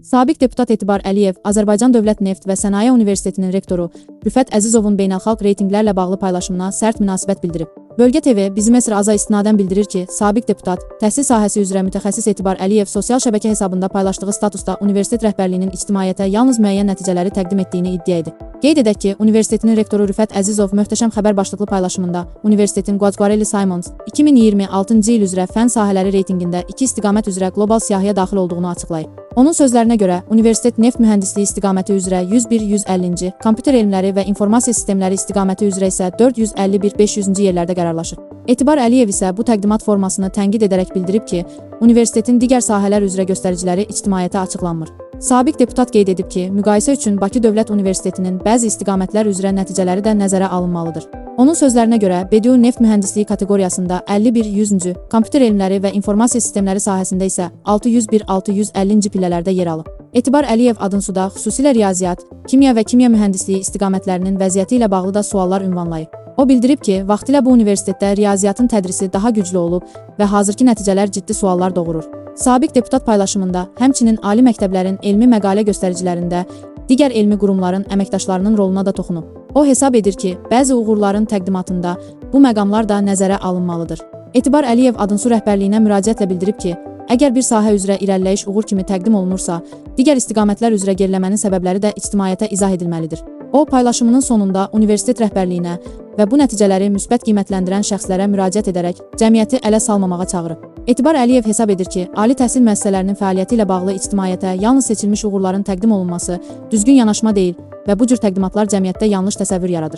Sabiq deputat Etibar Əliyev Azərbaycan Dövlət Neft və Sənaye Universitetinin rektoru Rüfət Əzizovun beynəlxalq reytinqlərlə bağlı paylaşımına sərt münasibət bildirib. Bölgə TV Bizim Əsr Aza istinadən bildirir ki, sabiq deputat, təhsil sahəsi üzrə mütəxəssis Etibar Əliyev sosial şəbəkə hesabında paylaşdığı statusda universitet rəhbərliyinin ictimaiyyətə yalnız müəyyən nəticələri təqdim etdiyini iddia edib. Qeyd edək ki, universitetin rektoru Rüfət Əzizov möhtəşəm xəbər başlıqlı paylaşımında universitetin Quatquarelli Simons 2026-cı il üzrə fənn sahələri reytinqində 2 istiqamət üzrə qlobal siyahıya daxil olduğunu açıqlayıb. Onun sözlərinə görə, universitet neft mühəndisliyi istiqaməti üzrə 101-150-ci, kompüter elmləri və informasiya sistemləri istiqaməti üzrə isə 451-500-cü yerlərdə qərarlaşır. Etibar Əliyev isə bu təqdimat formasını tənqid edərək bildirib ki, universitetin digər sahələr üzrə göstəriciləri ictimaiyyətə açıqlanmır. Sabiq deputat qeyd edib ki, müqayisə üçün Bakı Dövlət Universitetinin bəzi istiqamətlər üzrə nəticələri də nəzərə alınmalıdır. Onun sözlərinə görə, BDU neft mühəndisliyi kateqoriyasında 51-100-cü, kompüter elmləri və informasiya sistemləri sahəsində isə 601-650-ci pillələrdə yer alıb. Etibar Əliyev Adınsuda xüsusilə riyaziyyat, kimya və kimya mühəndisliyi istiqamətlərinin vəziyyəti ilə bağlı da suallar ünvanlayıb. O bildirib ki, vaxtilə bu universitetdə riyaziyyatın tədrisi daha güclü olub və hazırki nəticələr ciddi suallar doğurur. Sabiq deputat paylaşımında həmçinin ali məktəblərin elmi məqalə göstəricilərində digər elmi qurumların əməkdaşlarının roluna da toxunub. O hesab edir ki, bəzi uğurların təqdimatında bu məqamlar da nəzərə alınmalıdır. Etibar Əliyev Adınsu rəhbərliyinə müraciətlə bildirib ki, əgər bir sahə üzrə irəliləyiş uğur kimi təqdim olunursa, digər istiqamətlər üzrə geriləmənin səbəbləri də ictimaiyyətə izah edilməlidir. O, paylaşımının sonunda universitet rəhbərliyinə və bu nəticələri müsbət qiymətləndirən şəxslərə müraciət edərək cəmiyyəti ələ salmamağa çağırıb. Etibar Əliyev hesab edir ki, ali təhsil müəssisələrinin fəaliyyəti ilə bağlı ictimaiyyətə yalnız seçilmiş uğurların təqdim olunması düzgün yanaşma deyil və bu cür təqdimatlar cəmiyyətdə yanlış təsəvvür yaradır.